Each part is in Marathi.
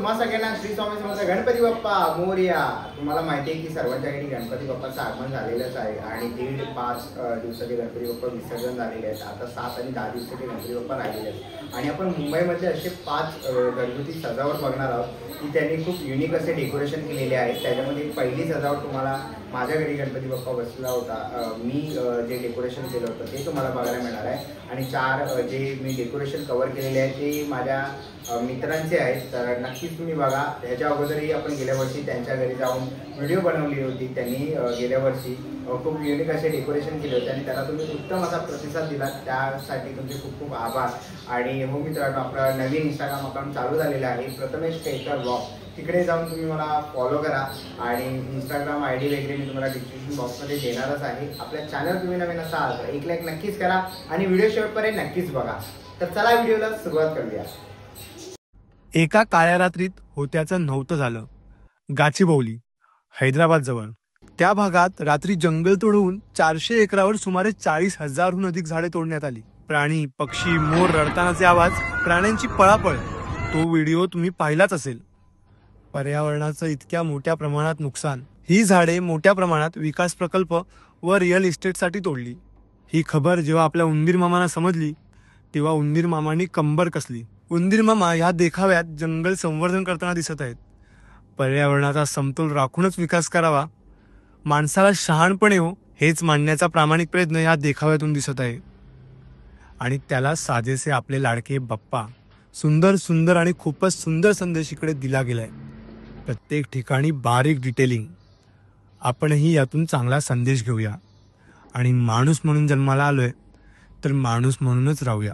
तुम्हा सगळ्यांना श्री स्वामी समर्थ गणपती बाप्पा मोरया। तुम्हाला माहिती आहे की सर्वांच्या घरी गणपती बाप्पाचं आगमन झालेलंच आहे आणि 1.5 दिवसाचे गणपती बाप्पा विसर्जन झालेले आहेत। आता 7 आणि 10 दिवसाचे गणपती बाप्पा राहिलेले आहेत आणि आपण मुंबईमध्ये असे 5 घरगुती सजावट बघणार आहोत की त्यांनी खूप युनिक असे डेकोरेशन केलेले आहेत। त्याच्यामध्ये पहिली सजावट तुम्हाला माझ्या घरी गणपती बाप्पा बसला होता, मी जे डेकोरेशन केलं होतं ते तुम्हाला बघायला मिळणार आहे आणि 4 जे मी डेकोरेशन कव्हर केलेले आहेत ते माझ्या मित्रांचे आहेत। तर नक्कीच तुम्ही बघा। ह्याच्या अगोदरही आपण गेल्या वर्षी त्यांच्या घरी जाऊन व्हिडिओ बनवली होती। त्यांनी गेल्या वर्षी खूप युनिक असे डेकोरेशन केले होते आणि त्याला तुम्ही उत्तम असा प्रतिसाद दिला, त्यासाठी तुमचे खूप खूप आभार। आणि हो मित्रांनो, आपला नवीन इंस्टाग्राम अकाउंट चालू झालेला आहे, प्रथमेश टेकर ब्लॉग। तिकडे जाऊन तुम्ही मला फॉलो करा आणि इंस्टाग्राम ID वगैरे मी तुम्हाला डिस्क्रिप्शन बॉक्समध्ये देणारच आहे। आपल्या चॅनल तुम्ही नवीन असाल तर एक लाईक नक्कीच करा आणि व्हिडिओ शेवटपर्यंत नक्कीच बघा। तर चला व्हिडिओला सुरुवात करूया। एका काळ्या रात्रीत होत्याचं नव्हतं झालं। गाचीबौली, हैदराबाद जवळ त्या भागात रात्री जंगल तोडून 400 एकरावर सुमारे 40,000हून अधिक झाडे तोडण्यात आली। प्राणी, पक्षी, मोर रडतानाचे आवाज, प्राण्यांची पळापळ, तो व्हिडिओ तुम्ही पाहिलाच असेल। पर्यावरणाचं इतक्या मोठ्या प्रमाणात नुकसान, ही झाडे मोठ्या प्रमाणात विकास प्रकल्प व रिअल इस्टेटसाठी तोडली। ही खबर जेव्हा आपल्या उंदीर मामांना समजली तेव्हा उंदीर मामांनी कंबर कसली। उंदीर मामा या देखाव्यात जंगल संवर्धन करताना दिसत आहेत। पर्यावरणाचा समतोल राखूनच विकास करावा, माणसाला शहाणपणे हो हेच मांडण्याचा प्रामाणिक प्रयत्न या देखाव्यातून दिसत आहे। आणि त्याला साजेसे आपले लाडके बाप्पा सुंदर सुंदर आणि खूपच सुंदर संदेश इकडे दिला गेलाय। प्रत्येक ठिकाणी बारीक डिटेलिंग। आपणही यातून चांगला संदेश घेऊया आणि माणूस म्हणून जन्माला आलोय तर माणूस म्हणूनच राहूया।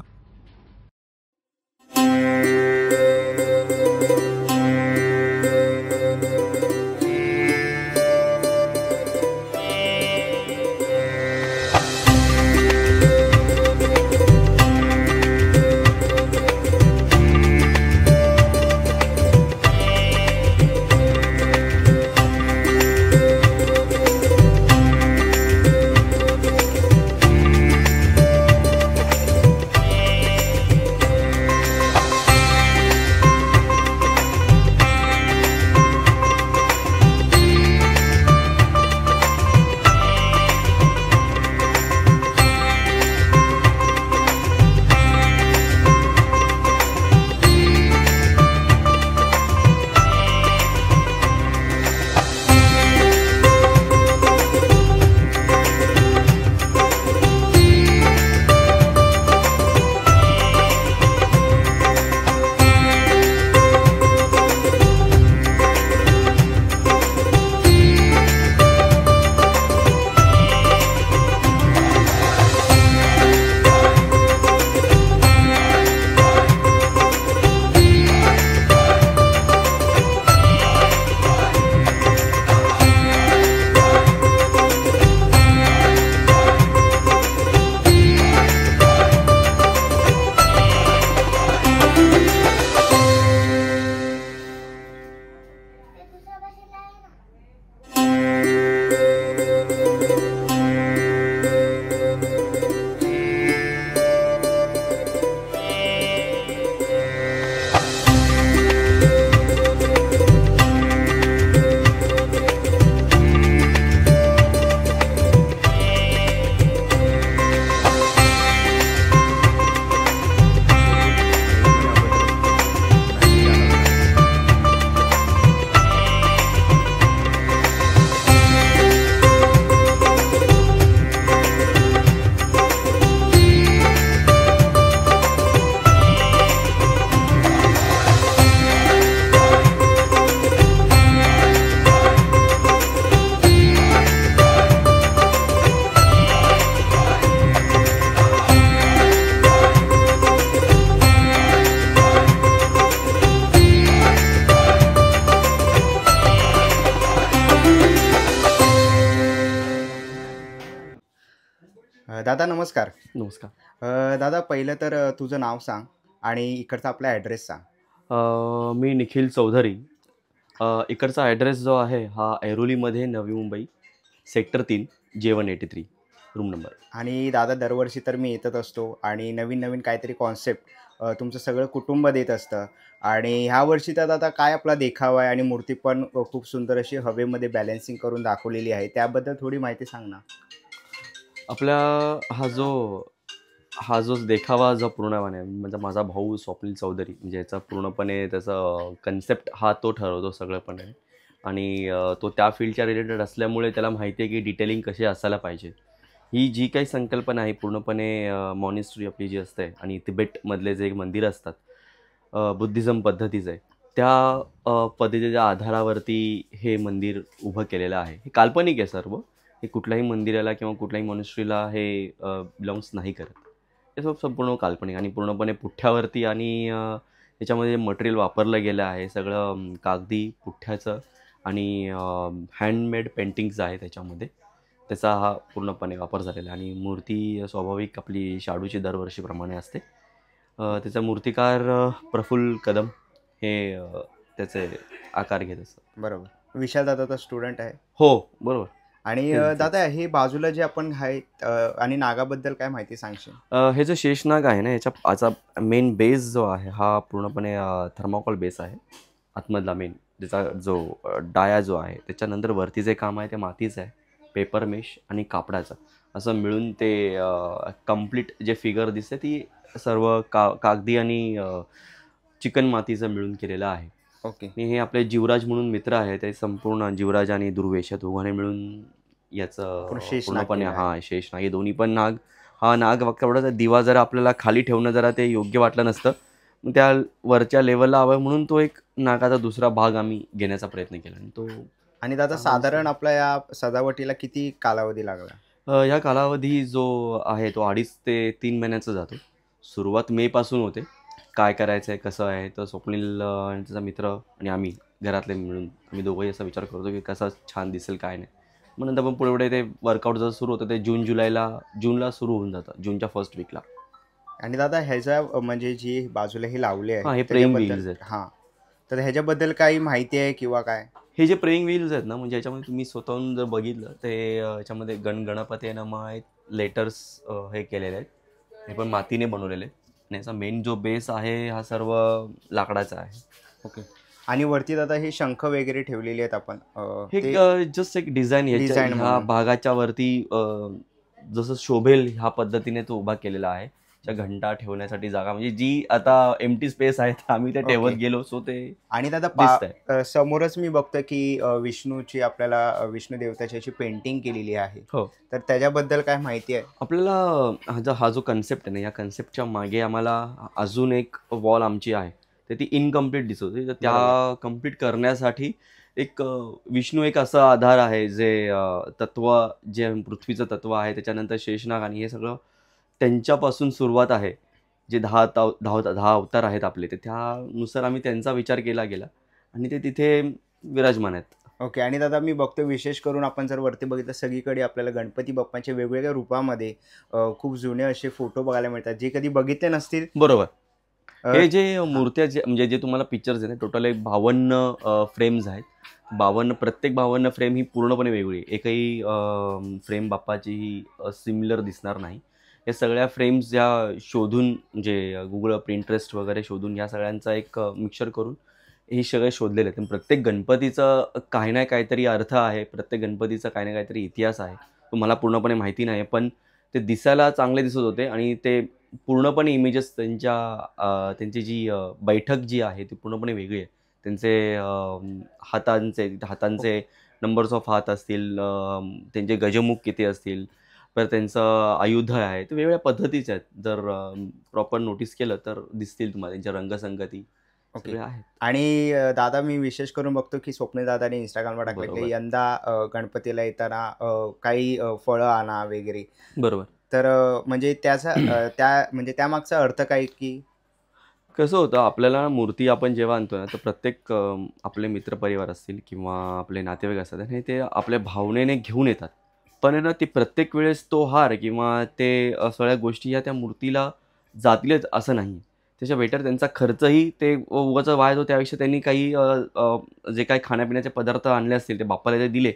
दादा नमस्कार। नमस्कार। दादा पहिलं तर तुझं नाव सांग आणि इकडचा आपला ॲड्रेस सांग। मी निखिल चौधरी। इकडचा ॲड्रेस जो आहे हा ऐरोलीमध्ये Navi Mumbai sector 3 J183 room number. आणि दादा दरवर्षी तर मी येतच असतो आणि नवीन नवीन काहीतरी कॉन्सेप्ट तुमचं सगळं कुटुंब देत असतं आणि ह्या वर्षी तर आता काय आपला देखावा आहे आणि मूर्ती पण खूप सुंदर अशी हवेमध्ये बॅलन्सिंग करून दाखवलेली आहे. त्याबद्दल थोडी माहिती सांग ना. आपल्या हा जो देखावा जो पूर्णपणे म्हणजे माझा भाऊ स्वप्नील चौधरी म्हणजे याचा पूर्णपणे त्याचा कन्सेप्ट हा तो ठरवतो सगळंपणे. आणि तो त्या फील्डच्या रिलेटेड असल्यामुळे त्याला माहिती आहे की डिटेलिंग कशी असायला पाहिजे. ही जी काही संकल्पना आहे पूर्णपणे मॉनिस्ट्री आपली जी असते आणि तिबेटमधले जे मंदिर असतात बुद्धिझम पद्धतीचं आहे त्या पद्धतीच्या आधारावरती हे मंदिर उभं केलेलं आहे. हे काल्पनिक आहे सर्व. हे कुठल्याही मंदिराला किंवा कुठल्याही मॉनिस्ट्रीला हे बिलॉंग्स नाही करत. हे संपूर्ण काल्पनिक आणि पूर्णपणे पुठ्ठ्यावरती आणि याच्यामध्ये मटेरियल वापरलं गेलं आहे सगळं कागदी पुठ्ठ्याचं आणि हँडमेड पेंटिंग्स आहे त्याच्यामध्ये. त्याचा हा पूर्णपणे वापर झालेला आहे आणि मूर्ती स्वाभाविक आपली शाडूची दरवर्षीप्रमाणे असते. त्याचा मूर्तिकार प्रफुल्ल कदम हे त्याचे आकार घेत असतात. बरोबर. विशाल दादा तर स्टुडंट आहे. हो बरोबर. आणि दादा हे बाजूला जे आपण आहेत आणि नागाबद्दल काय माहिती सांगशील? हे जो शेषनाग आहे ना याचा मेन बेस जो आहे हा पूर्णपणे थर्माकोल बेस आहे आतमधला मेन. त्याचा जो डाया जो आहे त्याच्यानंतर वरती जे काम आहे ते मातीचं आहे, पेपर मेश आणि कापडाचं असं मिळून ते कम्प्लीट जे फिगर दिसते ती सर्व कागदी आणि चिकन मातीचं मिळून केलेलं आहे. ओके. आणि हे आपले जीवराज म्हणून मित्र आहे ते संपूर्ण जीवराज आणि दुर्वेश या दोघांनी मिळून याचं पूर्णपणे शेषनाग हे दोन्ही पण नाग हा नाग तेवढाच दिवा जरा आपल्याला खाली ठेवणं जरा ते योग्य वाटलं नसतं. मग त्या वरच्या लेवलला हवं म्हणून तो एक नागाचा दुसरा भाग आम्ही घेण्याचा प्रयत्न केला आणि तो. आणि दादा साधारण आपल्या या सजावटीला किती कालावधी लागला? या कालावधी जो आहे तो 2.5 ते 3 महिन्याचा जातो. सुरुवात मे पासून होते. काय करायचं आहे कसं आहे तर स्वप्नील आणि त्याचा मित्र आणि आम्ही घरातले मिळून आम्ही दोघंही असा विचार करतो की कसं छान दिसेल काय नाही. मग नंतर पण पुढे पुढे ते वर्कआउट जसं सुरू होतं ते जूनला सुरू होऊन जातं, जूनच्या फर्स्ट वीकला. आणि दादा ह्याच्या म्हणजे जी बाजूला हे लावले आहे हे प्रेइंग व्हील्स आहेत. हां, तर ह्याच्याबद्दल काही माहिती आहे किंवा काय? हे जे प्रेइंग व्हील्स आहेत ना म्हणजे याच्यामध्ये तुम्ही स्वतःहून जर बघितलं ते याच्यामध्ये गणपती नमा लेटर्स हे केलेले आहेत. हे पण मातीने बनवलेले आहेत आणि याचा मेन जो बेस आहे हा सर्व लाकडाचा आहे. ओके. आणि वरती दादा हे शंख वगैरे ठेवलेले आहेत आपण. हे जस्ट एक डिझाईन ह्या भागाच्या वरती जसं शोभेल ह्या पद्धतीने तो उभा केलेला आहे. घंटा ठेवण्यासाठी जागा म्हणजे जी आता एम्प्टी स्पेस आहे आम्ही ते ठेवत गेलो सो ते. आणि दादा समोरच मी बघतो की विष्णूची आपल्याला विष्णू देवताची अशी पेंटिंग केलेली आहे. हो. तर त्याच्याबद्दल काय माहिती आहे आपल्याला? हा जो कन्सेप्ट आहे ना या कन्सेप्टच्या मागे आम्हाला अजून एक वॉल आमची आहे तर ती इनकम्प्लीट दिसत होती. तर त्या कम्प्लीट करण्यासाठी एक विष्णू एक असा आधार आहे जे तत्व जे पृथ्वीचं तत्व आहे त्याच्यानंतर शेषनाग आणि हे सगळं त्यांच्यापासून सुरुवात आहे. जे 10 अवतार आहेत आपले ते त्यानुसार आम्ही त्यांचा विचार केला गेला आणि ते तिथे विराजमान आहेत. ओके. आणि दादा मी बघतो विशेष करून आपण जर वरती बघितलं सगळीकडे आपल्याला गणपती बाप्पांच्या वेगवेगळ्या रूपामध्ये खूप जुने असे फोटो बघायला मिळतात जे कधी बघितले नसतील. बरोबर. हे जे मूर्त्या म्हणजे जे तुम्हाला पिक्चर्स आहेत टोटल एक 52 फ्रेम्स आहेत. 52 प्रत्येक 52 फ्रेम ही पूर्णपणे वेगळी. एकही फ्रेम बाप्पाची ही सिमिलर दिसणार नाही. या सगळ्या फ्रेम्स ज्या शोधून म्हणजे गुगल पिंटरेस्ट वगैरे शोधून या सगळ्यांचा एक मिक्सचर करून हे सगळे शोधलेले आहेत. प्रत्येक गणपतीचं काही ना काहीतरी अर्थ आहे, प्रत्येक गणपतीचा काही ना काहीतरी इतिहास आहे. तो मला पूर्णपणे माहिती नाही पण ते दिसायला चांगले दिसत होते आणि ते पूर्णपणे इमेजेस त्यांची जी बैठक जी आहे ती पूर्णपणे वेगळी आहे. त्यांचे हातांचे नंबर्स ऑफ हात असतील, त्यांचे गजमुख किती असतील, तर त्यांचं आयुध आहे ते वेगवेगळ्या पद्धतीचे आहेत. जर प्रॉपर नोटीस केलं तर दिसतील तुम्हाला त्यांच्या रंगसंगती सगळे आहेत. आणि दादा मी विशेष करून बघतो की स्वप्नील दादाने इंस्टाग्रामवर टाकलं की यंदा गणपतीला येताना काही फळं आणा वगैरे. बरोबर. तर म्हणजे त्या मागचा अर्थ काय की कसं होतं आपल्याला मूर्ती आपण जेव्हा आणतो ना तर प्रत्येक आपले मित्रपरिवार असतील किंवा आपले नातेवाईक असतात आणि ते आपल्या भावनेने घेऊन येतात. पण ना ते प्रत्येक वेळेस तो हार किंवा ते सगळ्या गोष्टी या त्या मूर्तीला जातीलच असं नाही. त्याच्या बेटर त्यांचा खर्चही ते उगाच वाया तो त्यापेक्षा त्यांनी काही जे काही खाण्यापिण्याचे पदार्थ आणले असतील ते बाप्पाला ते दिले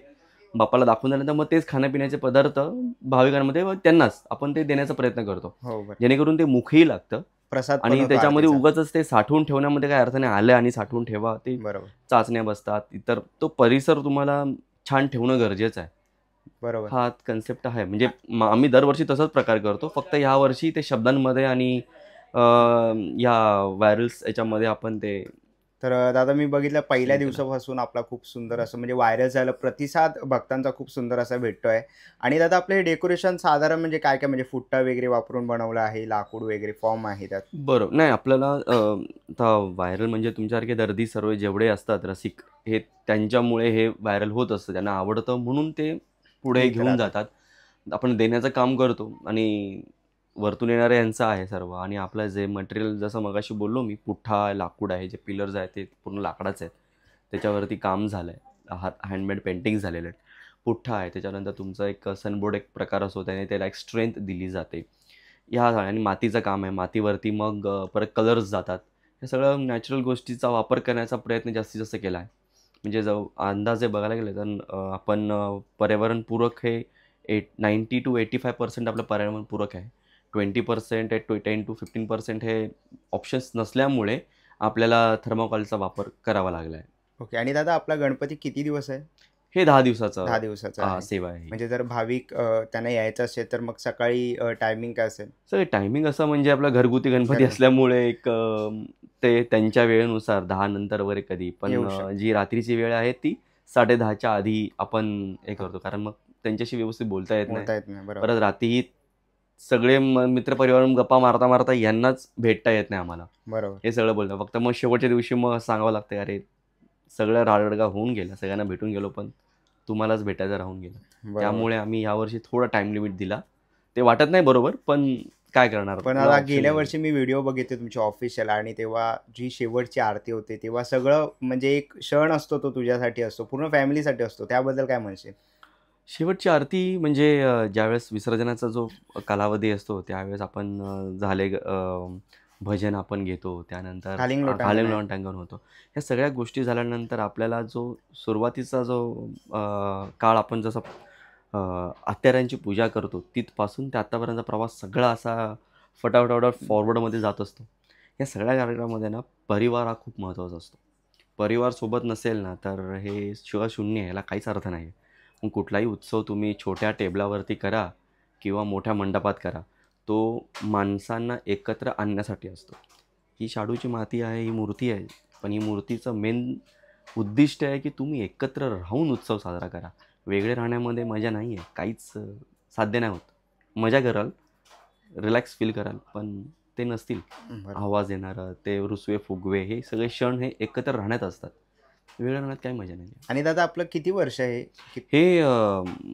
बाप्पाला दाखवून झाल्यानंतर मग तेच खाण्यापिण्याचे पदार्थ भाविकांमध्ये त्यांनाच आपण ते देण्याचा प्रयत्न करतो, हो बरं. जेणेकरून ते मुखही लागतं प्रसाद पण आणि होतो त्याच्यामध्ये आरतीचा. उगाच ते साठवून ठेवण्यामध्ये काय अर्थ नाही. आलं आणि साठवून ठेवा, ते बरोबर चाचण्या बसतात, इतर तो परिसर तुम्हाला छान ठेवणं गरजेचं आहे. बरोबर. हा कन्सेप्ट आहे. म्हणजे आम्ही दरवर्षी तसाच प्रकार करतो, फक्त ह्या वर्षी ते शब्दांमध्ये आणि या व्हायरल्स याच्यामध्ये आपण ते. तर दादा मी बघितलं पहिल्या केलं. दिवसापासून आपला खूप सुंदर असं म्हणजे व्हायरल झालं, प्रतिसाद भक्तांचा खूप सुंदर असा भेटतोय. आणि दादा आपलं हे डेकोरेशन साधारण म्हणजे काय काय म्हणजे फुट्टा वगैरे वापरून बनवलं आहे, लाकूड वगैरे फॉर्म आहे त्यात? बरोबर. नाही आपल्याला आता व्हायरल म्हणजे तुमच्यासारखे दर्दी सर्व जेवढे असतात रसिक, हे त्यांच्यामुळे हे व्हायरल होत असतं, त्यांना आवडतं म्हणून ते पुढे ठीक घेऊन राहतं. जातात. आपण देण्याचं काम करतो आणि वरतून येणारं यांचं आहे सर्व. आणि आपलं जे मटेरियल जसं मगाशी बोललो मी, पुठ्ठा लाकूड आहे, जे पिलर्स आहेत ते पूर्ण लाकडाचे आहेत, त्याच्यावरती काम झालं आहे, हँडमेड पेंटिंग्स झालेले आहेत. पुठ्ठा आहे, त्याच्यानंतर तुमचा एक सनबोर्ड एक प्रकार असतो, त्याने त्याला एक स्ट्रेंथ दिली जाते. ह्या आणि मातीचं काम आहे, मातीवरती मग परत कलर्स जातात. हे सगळं नॅचरल गोष्टीचा वापर करण्याचा प्रयत्न जास्तीत जास्त केला आहे. म्हणजे जो अंदाजे बघायला गेलं तर आपण पर्यावरणपूरक हे 90 to 85% आपलं पर्यावरणपूरक आहे. 20% 10 to 15% हे ऑप्शन्स नसल्यामुळे आपल्याला थर्माकोलचा वापर करावा लागला आहे. ओके. आणि दादा आपला गणपती किती दिवस आहे? हे 10 दिवसाचं 10 दिवसाचा आहे. सेवा आहे. म्हणजे जर भाविक त्यांना यायचं असेल तर मग सकाळी टायमिंग काय असेल? सर टायमिंग असं म्हणजे आपला घरगुती गणपती घरगुती. असल्यामुळे एक ते त्यांच्या वेळेनुसार 10 नंतर वगैरे कधी पण येऊ शकतं. जी रात्रीची वेळ आहे ती 10:30च्या आधी आपण हे करतो, कारण मग त्यांच्याशी व्यवस्थित बोलता येत नाही. बोलता येत नाही. बरोबर परत रात्रीही सगळे मित्रपरिवार गप्पा मारता मारता यांनाच भेटता येत नाही आम्हाला, बरोबर. हे सगळं बोलतं. फक्त मग शेवटच्या दिवशी मग सांगावं लागतं, अरे सगळं राडगा होऊन गेला, सगळ्यांना भेटून गेलो पण तुम्हालाच भेटायचं राहून गेलं. बरोबर. त्यामुळे आम्ही यावर्षी थोडा टाइम लिमिट दिला. ते वाटत नाही बरोबर, पण काय करणार. पण आपला आता option गेल्या नाही. वर्षी मी व्हिडिओ बघितले तुमचे ऑफिशियल आणि तेव्हा जी शेवटची आरती होते तेव्हा सगळं म्हणजे एक क्षण असतो, तो तुझ्यासाठी असतो, पूर्ण फॅमिलीसाठी असतो. त्याबद्दल काय म्हणशील? शेवटची आरती म्हणजे ज्यावेळेस विसर्जनाचा जो कालावधी असतो त्यावेळेस आपण भजन आपण घेतो, त्यानंतर खालींग लोटांगण आहे. लोटांगण होतो. ह्या सगळ्या गोष्टी झाल्यानंतर आपल्याला जो सुरुवातीचा जो काळ आपण जसं आत्यारांची पूजा करतो तिथपासून ते आत्तापर्यंतचा प्रवास सगळा असा फटाफट फॉरवर्डमध्ये जात असतो. या सगळ्या कार्यक्रमामध्ये ना परिवार हा खूप महत्त्वाचा असतो. परिवार सोबत नसेल ना तर हे शिवशून्य आहे, याला काहीच अर्थ नाही. मग कुठलाही उत्सव तुम्ही छोट्या टेबलावरती करा किंवा मोठ्या मंडपात करा, तो माणसांना एकत्र आणण्यासाठी असतो. ही शाडूची माती आहे, ही मूर्ती आहे, पण ही मूर्तीचं मेन उद्दिष्ट आहे की तुम्ही एकत्र राहून उत्सव साजरा करा. वेगळे राहण्यामध्ये मजा नाही आहे, काहीच साध्य नाही होत. मजा कराल, रिलॅक्स फील कराल, पण ते नसतील. बरोबर. आवाज येणारं, ते रुसवे फुगवे, हे सगळे क्षण हे एकत्र राहण्यात असतात. वेगळ्या राहण्यात काही मजा नाही. आणि दादा आपलं किती वर्ष आहे? हे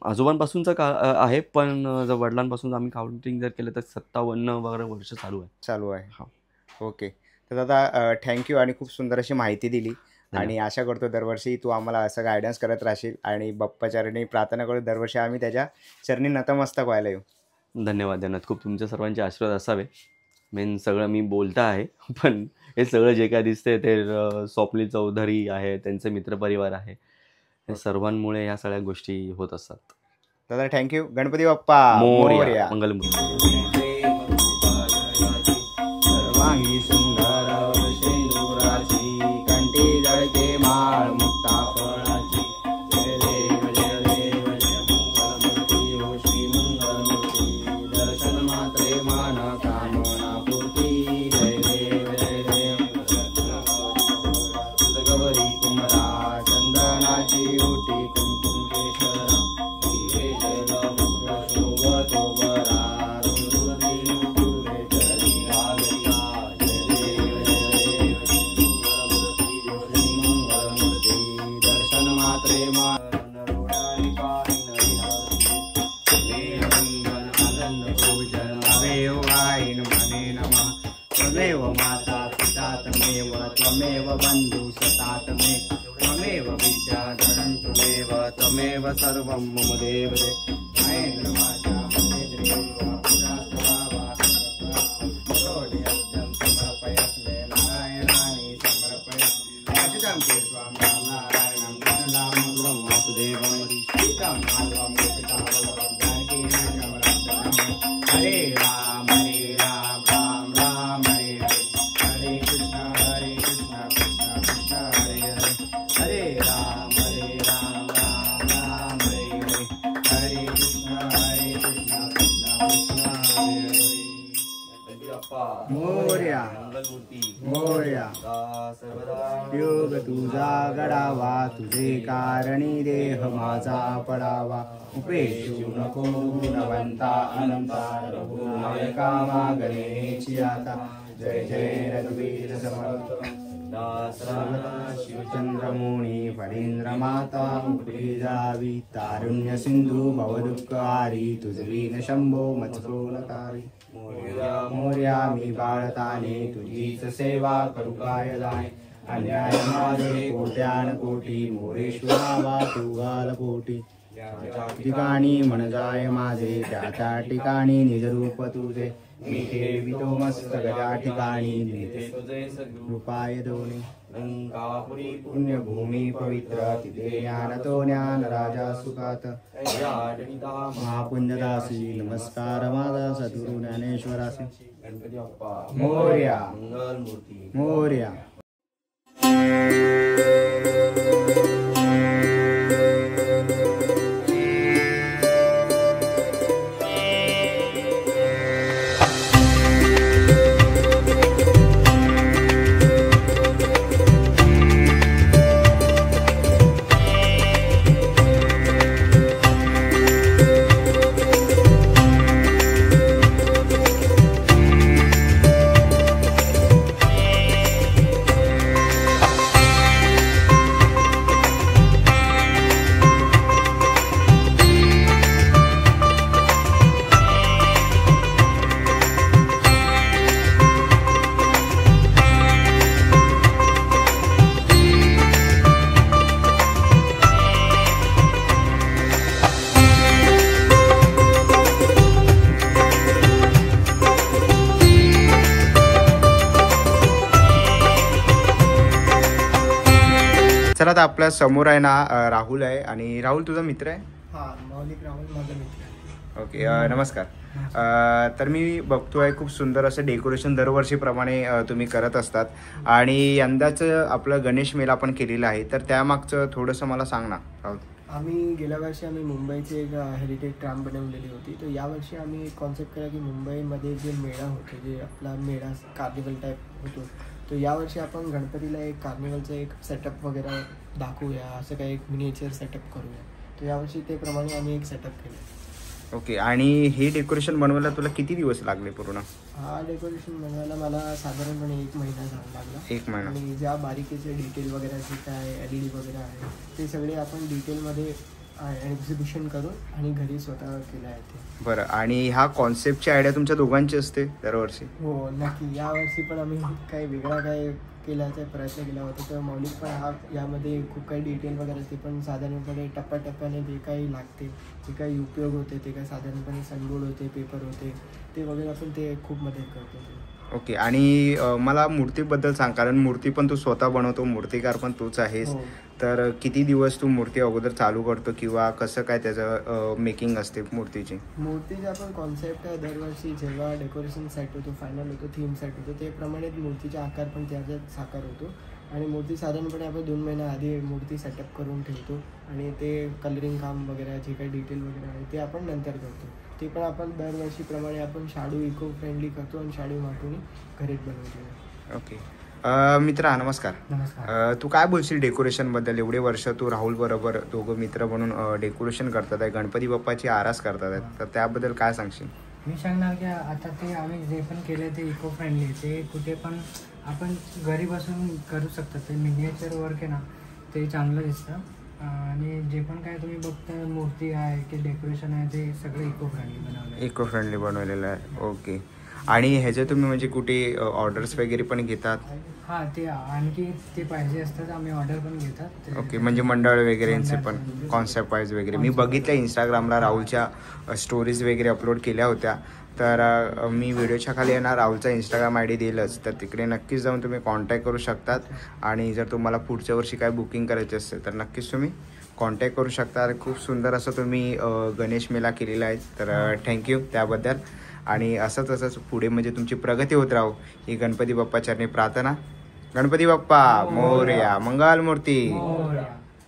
आजोबांपासूनचं आहे, पण जर वडिलांपासून आम्ही काउंटिंग जर केलं तर 57 वगैरे वर्ष चालू आहे. चालू आहे. हा. ओके. तर दादा थँक्यू आणि खूप सुंदर अशी माहिती दिली. आणि आशा करतो दरवर्षी तू आम्हाला असं गायडन्स करत राहशील आणि बाप्पाचरणी प्रार्थना करू दरवर्षी आम्ही त्याच्या चरणी नतमस्तक व्हायला येऊ. धन्यवाद. खूप तुमच्या सर्वांचे आशीर्वाद असावे. मेन सगळं मी बोलता आहे, पण हे सगळं जे काय दिसते ते स्वप्नील चौधरी आहे, त्यांचे मित्रपरिवार आहे, हे सर्वांमुळे या सगळ्या गोष्टी होत असतात. दादा थँक्यू. गणपती बाप्पा मोरया. मंगलमूर्ती. सर्वांगी सुंदर शेंदुराची कंठी जळके माळ मुक्ता फळाची. जय देव जय देव जय मंगलमूर्ती हो श्री मंगलमूर्ती. दर्शन मात्रे मान कामना पूर्ती. जय देव जय देव गौरी कुमरा चंदनाची ओटी कुंकुम केशरा. हिरे जल मुग्ध शोभतो बरा त्वमेव माता पिता त्वमेव त्वमेव बंधु सता त्वमेव विद्या धनं त्वमेव त्वमेव सर्वं मम देव रे. महेंद्र वाचा महेंद्र समर्पयस्मे नारायणानि समर्पयामि. अच्युतं केशवं नारायणं कृष्णं वासुदेवं सीतां मोरया मोरया योग तुझा गडावा तुझे कारणी देह माझा पडावा उपेशू नको गुणवंता अनंता रघुनायका मागण्याची आता जय जय रघुवीर समर्थ शिवचंद्रमोणी फणींद्र माता मुक्ती जावी तारुण्य सिंधू भवदुःखहारी तुझवीन शंभो मचकोलकारी मोरया मोरया मी बाळताने तुझीच सेवा करू काय जाणे अन्याय माझे कोट्यान कोटी मोरेश्वरा तू घाल पोटी ठिकाणी मन जाय माझे त्या ठिकाणी निजरूप तुझे मी ठेवितो मस्तक त्या ठिकाणी कृपाय दोने रंगापुरी पुण्यभूमी पवित्र तिथे ज्ञानतो ज्ञान राजा सुखात महापुण्यदासी नमस्कार माझा सद्गुरु ज्ञानेश्वरासी गणपती बाप्पा मोरया मंगलमूर्ती मोरया. चला आता आपल्या समोर आहे ना राहुल आहे आणि राहुल तुझा मित्र आहे. हां, मौलिक राहुल माझा मित्र आहे. ओके नमस्कार. तर मी बघतोय खूप सुंदर असं डेकोरेशन दरवर्षीप्रमाणे तुम्ही करत असतात आणि यंदाचं आपलं गणेश मेला पण केलेला आहे, तर त्यामागचं थोडंसं मला सांग ना राहुल. आम्ही गेल्या वर्षी मुंबईची एक हेरिटेज ट्रॅम्प बनवलेली होती, तर यावर्षी आम्ही एक कॉन्सेप्ट केला की मुंबईमध्ये जे मेळा होतो, जे आपला मेळा कार्निवल टाईप होतो, तर यावर्षी आपण गणपतीला एक कार्निवलचं एक सेटअप वगैरे दाखवूया, असं काही एक मिनिएचर सेटअप करूया. तर यावर्षी ते प्रमाणे आम्ही एक सेटअप केलं. ओके. आणि हे डेकोरेशन बनवायला तुला किती दिवस लागले पूर्ण? हा डेकोरेशन बनवायला मला साधारणपणे 1 महिना लागला. 1 महिना. आणि ज्या बारीकीचे डिटेल वगैरे जे काय LED वगैरे आहे ते सगळे आपण डिटेलमध्ये एक्झिबिशन करून आणि घरी स्वतः केलं आहे ते. बरं. आणि हा कॉन्सेप्टची आयडिया तुमच्या दोघांची असते दरवर्षी? हो नक्की. यावर्षी पण आम्ही काही वेगळा काय केल्याचा प्रयत्न केला होता, तर मौलिक पण हा यामध्ये खूप काही डिटेल वगैरे ते पण साधारणपणे टप्प्याटप्प्याने जे काही लागते, जे काही उपयोग होते, ते काही साधारणपणे सनबोर्ड होते, पेपर होते, ते वगैरे आपण ते खूप मदत करतो. ओके. आणि मला मूर्तीबद्दल सांग, कारण मूर्ती पण तू स्वतः बनवतो, मूर्तिकार पण तूच आहेस. तर किती दिवस तू मूर्ती अगोदर चालू करतो किंवा कसं काय त्याचं मेकिंग असते मूर्तीची? मूर्तीचा पण कॉन्सेप्ट आहे दरवर्षी जेव्हा डेकोरेशन सेट होतो, फायनल होतो, थीम सेट होतो, ते प्रमाणे मूर्तीचा आकार पण त्याच्यात साकार होतो. आणि मूर्ती साधारणपणे आपण 2 महिन्या आधी मूर्ती सेटअप करून ठेवतो आणि ते कलरिंग काम वगैरे जे काही डिटेल वगैरे आहे ते आपण नंतर करतो. ते पण आपण दरवर्षीप्रमाणे आपण शाडू इको फ्रेंडली करतो आणि शाडू माटून घरीच बनवतो. ओके. मित्रा नमस्कार. नमस्कार. तू काय बोलशील डेकोरेशनबद्दल? एवढे वर्ष तू राहुल बरोबर दोघं मित्र म्हणून डेकोरेशन करतात आहे, गणपती बाप्पाची आरास करतात आहेत, तर त्याबद्दल काय सांगशील? मी सांगणार की आता ते आम्ही जे पण केले ते इको फ्रेंडली, ते कुठे पण आपण घरी बसून करू शकतात. ते मिनिएचर वर्क आहे ना, ते चांगलं दिसतं. आणि जे पण काय तुम्ही बघता मूर्ती आहे की डेकोरेशन आहे ते सगळं इको फ्रेंडली बनवलं आहे. इको फ्रेंडली बनवलेलं आहे. ओके. आणि ह्याचे तुम्ही म्हणजे कुठे ऑर्डर्स वगैरे पण घेतात? हां, ते आणखी ते पाहिजे असतात आम्ही ऑर्डर पण घेतात. ओके. म्हणजे मंडळ वगैरेंचे पण कॉन्सेप्ट वाईज वगैरे मी बघितलं इंस्टाग्रामला राहुलच्या स्टोरीज वगैरे अपलोड केल्या होत्या, तर मी व्हिडिओच्या खाली येणार राहुलचा इंस्टाग्राम ID देईलच, तर तिकडे नक्कीच जाऊन तुम्ही कॉन्टॅक्ट करू शकतात. आणि जर तुम्हाला पुढच्या वर्षी काय बुकिंग करायची असेल तर नक्कीच तुम्ही कॉन्टॅक्ट करू शकता. खूप सुंदर असं तुम्ही गणेश मेला केलेला आहे, तर थँक्यू त्याबद्दल. आणि असंच पुढे म्हणजे तुमची प्रगती होत राहो ही गणपती बाप्पा चरणी प्रार्थना. गणपती बाप्पा मोरया, मंगलमूर्ती.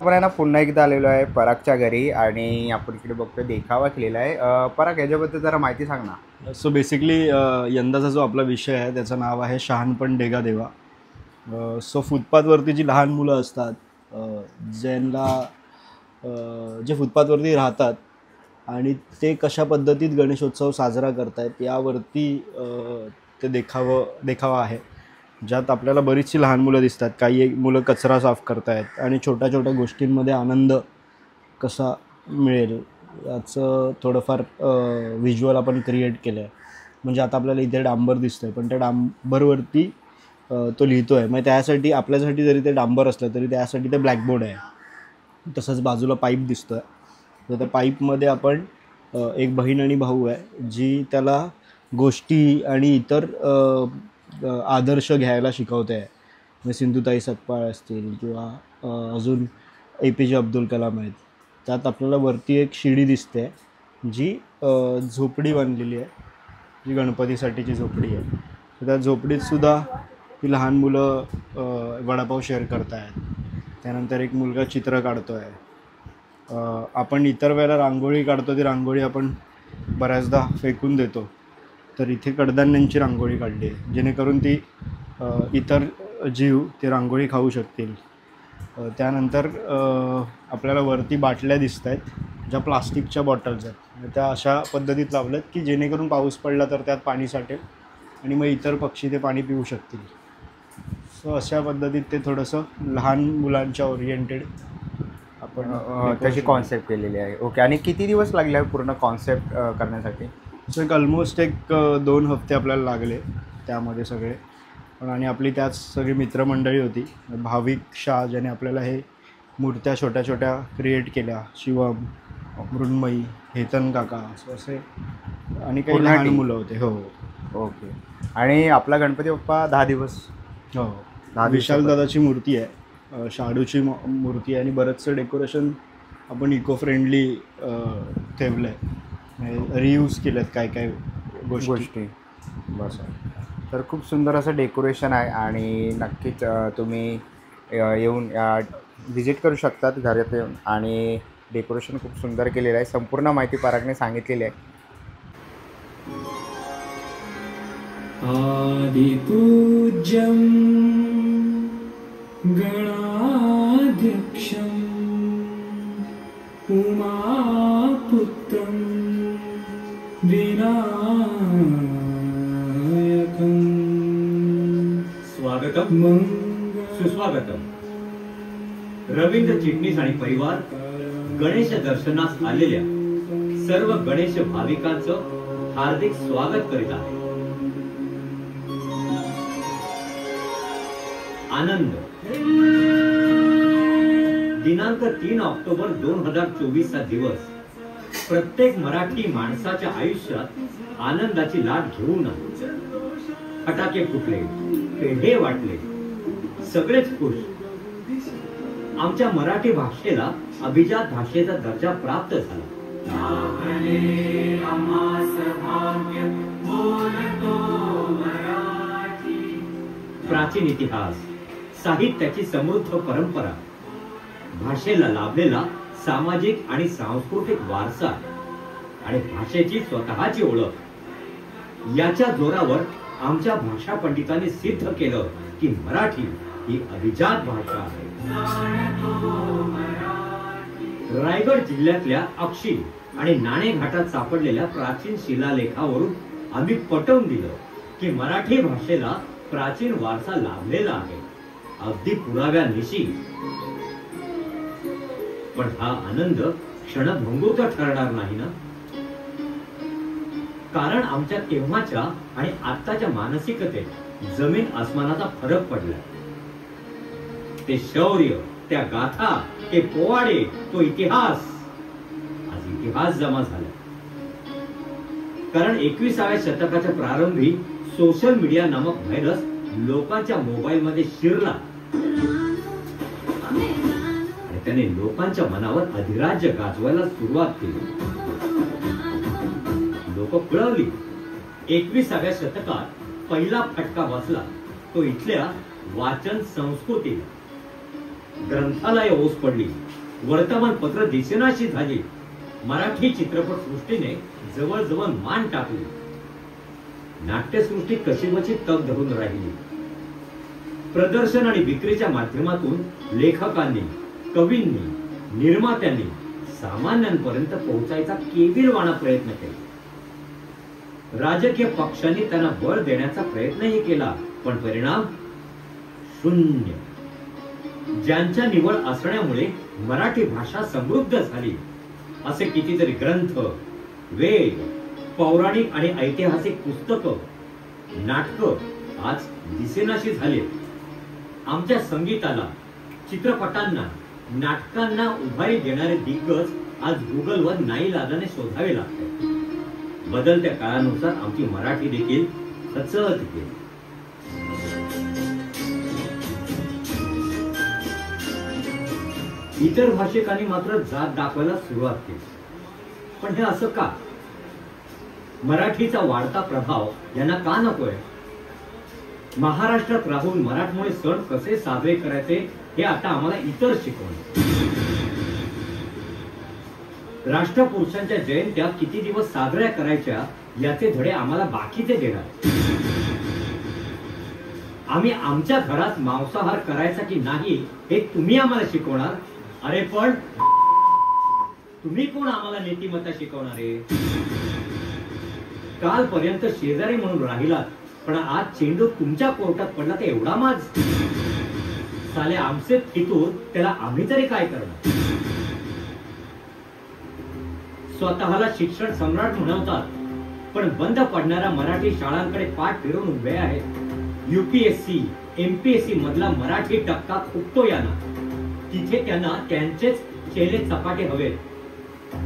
आपण आहे ना पुन्हा एकदा आलेलो आहे परागच्या घरी आणि आपण इकडे बघतो देखावा केलेला आहे. पराग याच्याबद्दल जरा माहिती सांग ना. सो बेसिकली यंदाचा जो आपला विषय आहे त्याचं नाव आहे शहाणपण डेगा देवा. सो फुटपाथवरती जी लहान मुलं असतात जे फुटपाथवरती राहतात आणि ते कशा पद्धतीत गणेशोत्सव साजरा करतायत यावरती ते देखावा आहे, ज्यात आपल्याला बरीचशी लहान मुलं दिसतात. काही एक मुलं कचरा साफ करतायत आणि छोट्या छोट्या गोष्टींमध्ये आनंद कसा मिळेल याचं थोडंफार व्हिज्युअल आपण क्रिएट केलं आहे. म्हणजे आता आपल्याला इथे डांबर दिसतं आहे, पण त्या डांबरवरती तो लिहितो आहे. मग त्यासाठी आपल्यासाठी जरी ते डांबर असलं तरी त्यासाठी ते ब्लॅकबोर्ड आहे. तसंच बाजूला पाईप दिसतो आहे. तर त्या पाईपमध्ये आपण एक बहीण आणि भाऊ आहे जी त्याला गोष्टी आणि इतर आदर्श घ्यायला शिकवते आहे. म्हणजे सिंधुताई सतपाळ असतील किंवा अजून APJ अब्दुल कलाम आहेत. त्यात आपल्याला वरती एक शिडी दिसते जी झोपडी बांधलेली आहे, जी गणपतीसाठीची झोपडी आहे. तर त्या झोपडीतसुद्धा ती लहान मुलं वडापाव शेअर करत आहेत. त्यानंतर एक मुलगा चित्र काढतो आहे. आपण इतर वेळेला रांगोळी काढतो, ती रांगोळी आपण बऱ्याचदा फेकून देतो. तर इथे कडधान्यांची रांगोळी काढली आहे जेणेकरून ती इतर जीव ती रांगोळी खाऊ शकतील. त्यानंतर आपल्याला वरती बाटल्या दिसत आहेत ज्या प्लास्टिकच्या बॉटल्स आहेत. त्या अशा पद्धतीत लावल्यात की जेणेकरून पाऊस पडला तर त्यात पाणी साठेल आणि मग इतर पक्षी ते पाणी पिऊ शकतील. सो अशा पद्धतीत ते थोडंसं लहान मुलांच्या ओरिएंटेड आपण त्याची कॉन्सेप्ट केलेली आहे. ओके. आणि किती दिवस लागले आहे पूर्ण कॉन्सेप्ट करण्यासाठी? सो एक ऑलमोस्ट 2 हफ्ते आपल्याला लागले त्यामध्ये सगळे. आणि आपली त्याच सगळी मित्रमंडळी होती. भाविक शाह ज्याने आपल्याला हे मूर्त्या छोट्या छोट्या क्रिएट केल्या, शिवम, मृण्मयी, हेतन काका, असं असे आणि काही लहान मुलं होते. हो. ओके. आणि आपला गणपती बाप्पा 10 दिवस. हो. विशाल दादाची मूर्ती आहे, शाडूची मूर्ती आहे आणि बरंचसं डेकोरेशन आपण इको फ्रेंडली ठेवलं आहे, रियूज केलं आहेत काय काय गोष्टी. बस. तर खूप सुंदर असं डेकोरेशन आहे आणि नक्कीच तुम्ही येऊन व्हिजिट करू शकतात घरात येऊन. आणि डेकोरेशन खूप सुंदर केलेलं आहे. संपूर्ण माहिती परागने सांगितलेली आहे. आदिपूज्यं गणाध्यक्षं उमापुत्रं विनायकं स्वागतम सुस्वागतम. रवींद्र चिटणीस आणि परिवार गणेश दर्शनास आलेल्या सर्व गणेश भाविकांचं हार्दिक स्वागत करीत आहे. आनंद. दिनांक 3 ऑक्टोबर 2024 चा दिवस प्रत्येक मराठी माणसाच्या आयुष्यात आनंदाची लाट घेऊन आला. फटाके फुटले, पेढे वाटले, सगळेच खुश. आमच्या मराठी भाषेला अभिजात भाषेचा दर्जा प्राप्त झाला. प्राचीन इतिहास, साहित्याची समृद्ध परंपरा, भाषेला लाभलेला सामाजिक आणि सांस्कृतिक वारसा आणि भाषेची स्वतःची ओळख याच्या जोरावर आमच्या भाषा पंडितांनी सिद्ध केलं की मराठी ही अभिजात भाषा आहे. रायगड जिल्ह्यातल्या अक्षी आणि नाणे घाटात सापडलेल्या प्राचीन शिलालेखावरून आम्ही पटवून दिलं की मराठी भाषेला प्राचीन वारसा लाभलेला आहे, अगदी पुराव्यानिशी. पण हा आनंद क्षणभंगुर ठरणार नाही ना, कारण आमच्या तेव्हाच्या आणि आत्ताच्या मानसिकतेत जमीन आसमानाचा फरक पडला. ते शौर्य, त्या गाथा, ते पोवाडे, तो इतिहास, आज इतिहास जमा झाला. कारण 21व्या शतकाच्या प्रारंभी सोशल मीडिया नामक व्हायरस लोकांच्या मोबाईल मध्ये शिरला आणि त्याने लोकांच्या मनावर अधिराज्य गाजवायला सुरुवात केली. लोक कळवली. 21व्या शतकात पहिला फटका बसला तो इथल्या वाचन संस्कृतीला. ग्रंथालय ओस पडली, वर्तमानपत्र दिसेनाशी झाली. मराठी चित्रपट सृष्टीने जवळजवळ मान टाकली. नाट्यसृष्टी कशीबशी तग धरून राहिली. प्रदर्शन आणि विक्रीच्या माध्यमातून लेखकांनी, कवींनी, निर्मात्यांनी सामान्यांपर्यंत पोहोचायचा केविलवाणा प्रयत्न केला. राजकीय पक्षांनी त्यांना बळ देण्याचा प्रयत्नही केला, पण परिणाम शून्य. ज्यांच्या निवड असण्यामुळे मराठी भाषा समृद्ध झाली असे कितीतरी ग्रंथ, वेद, पौराणिक आणि ऐतिहासिक पुस्तकं, नाटकं आज दिसेनाशी झाले. आमच्या संगीताला, चित्रपटांना, नाटकांना उभारी देणारे दिग्गज आज गुगलवर नाईलाजाने शोधावे लागतात. बदलत्या काळानुसार आमची मराठी देखील खचत गेली. इतर भाषिकांनी मात्र जात दाखवायला सुरुवात केली. पण हे असं का? मराठीचा वाढता प्रभाव यांना का नकोय? महाराष्ट्रात राहून मराठमोळे सण कसे साजरे करायचे हे आता आम्हाला इतर शिकवणार. राष्ट्रपुरुषांच्या जयंत्या किती दिवस साजऱ्या करायच्या याचे धडे आम्हाला बाकीचे देणार. आम्ही आमच्या घरात मांसाहार करायचा की नाही हे तुम्ही आम्हाला शिकवणार. अरे पण तुम्ही कोण आम्हाला नीतिमत्ता शिकवणारे? कालपर्यंत शेजारी म्हणून राहिलात, पण आज चेंडू तुमच्या कोर्टात पडला तर एवढा माज. साले आमचे फितूर, त्याला आम्ही तरी काय करणार? स्वतःला शिक्षण सम्राट म्हणवतात, पण बंद पडणाऱ्या मराठी शाळांकडे पाठ फिरवून उभे आहेत. UPSC, MPSC मधला मराठी टक्का खुपतो यांना. तिथे त्यांना त्यांचेच चेले चपाटे हवेत.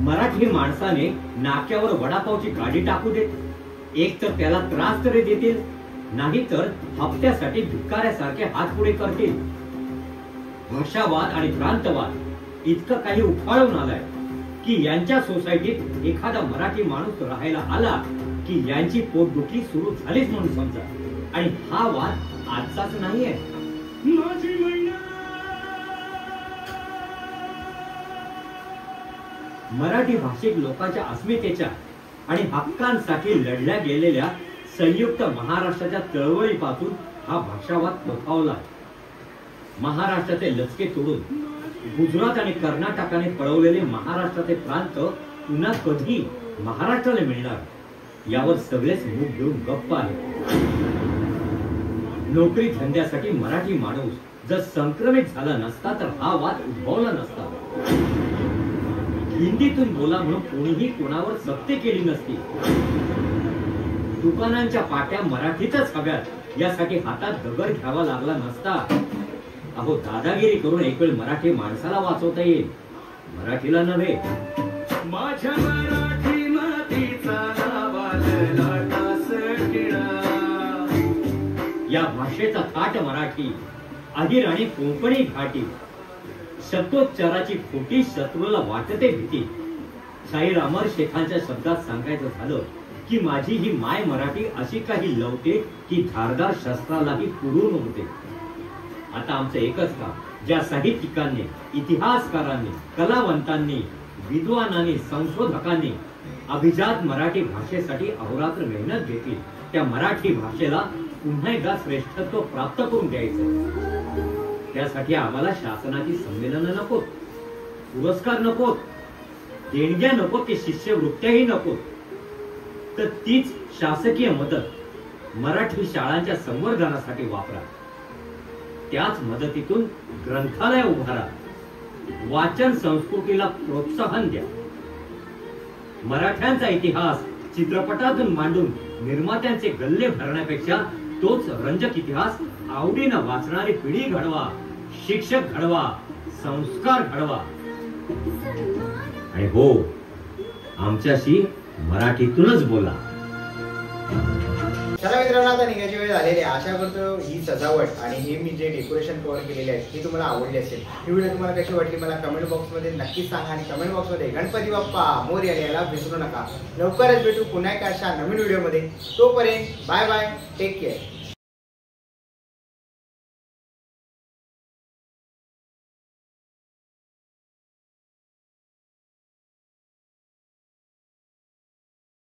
मराठी माणसाने नाक्यावर वडापावची गाडी टाकू देत. एक तर त्याला त्रास तरी देतील, नाही तर हप्त्यासाठी भिक्काऱ्यासारखे हात पुढे करतील. भाषावाद आणि प्रांतवाद इतकं काही उफाळून आलाय की यांच्या सोसायटीत एखादा मराठी माणूस राहायला आला की यांची पोटदुखी सुरू झालीच म्हणून समजा. आणि हा वाद आजचाच नाहीये. मराठी भाषिक लोकांच्या अस्मितेच्या आणि हक्कांसाठी लढल्या गेलेल्या संयुक्त महाराष्ट्राच्या चळवळीपासून हा भाषावाद फोफावला. महाराष्ट्राचे लचके तोडून गुजरात आणि कर्नाटकाने पळवलेले महाराष्ट्राचे प्रांत पुन्हा कधी महाराष्ट्राला मिळणार यावर सगळेच मुख घेऊन गप्प आहे. नोकरी धंद्यासाठी मराठी माणूस जर संक्रमित झाला नसता तर हा वाद उद्भवला नसता. हिंदीतून बोला म्हणून कोणीही कोणावर सक्ती केली नसती. दुकानांच्या पाट्या मराठीतच हव्यात यासाठी हातात दगड घ्यावा लागला नसता. अहो, दादागिरी करून एक वेळ मराठी माणसाला वाचवता येईल, मराठीला नव्हे. माझ्या मराठी मातीचा या भाषेचा थाट मराठी, अहिर आणि कोकणी घाटी. शब्दोच्चाराची खोटी शत्रूला वाटते भीती. शाहीर अमर शेखांच्या शब्दात सांगायचं झालं की माझी ही माय मराठी अशी काही लवते की धारदार शस्त्रालाही पुरून उरते. आता आमचं एकच काम, ज्या साहित्यिकांनी, इतिहासकारांनी, कलावंतांनी, विद्वानांनी, संशोधकांनी अभिजात मराठी भाषेसाठी अहोरात्र मेहनत घेतली, त्या मराठी भाषेला पुन्हा एकदा श्रेष्ठत्व प्राप्त करून द्यायचं. त्यासाठी आम्हाला शासनाची संमेलनं नकोत, पुरस्कार नकोत, देणग्या नकोत, की शिष्यवृत्त्याही नकोत. तर तीच शासकीय मदत मराठी शाळांच्या संवर्धनासाठी वापरा. त्याच मदतीतून ग्रंथालय उभारा. वाचन संस्कृतीला प्रोत्साहन द्या. मराठ्यांचा इतिहास चित्रपटातून मांडून निर्मात्यांचे गल्ले भरण्यापेक्षा तोच रंजक इतिहास आवडीनं वाचणारी पिढी घडवा, शिक्षक घडवा, संस्कार घडवा. आणि हो, आमच्याशी मराठीतूनच बोला. चला मित्रांनो, आता निघायची वेळ झालेली आहे. आशा करतो ही सजावट आणि हे मी जे डेकोरेशन कव्हर केलेले आहे ही तुम्हाला आवडली असेल. ही व्हिडिओ तुम्हाला कशी वाटली मला कमेंट बॉक्समध्ये नक्की सांगा. आणि कमेंट बॉक्समध्ये गणपती बाप्पा मोरया याला विसरू नका. लवकरच भेटू पुन्हा एका अशा नवीन व्हिडिओमध्ये. तोपर्यंत बाय बाय, टेक केअर.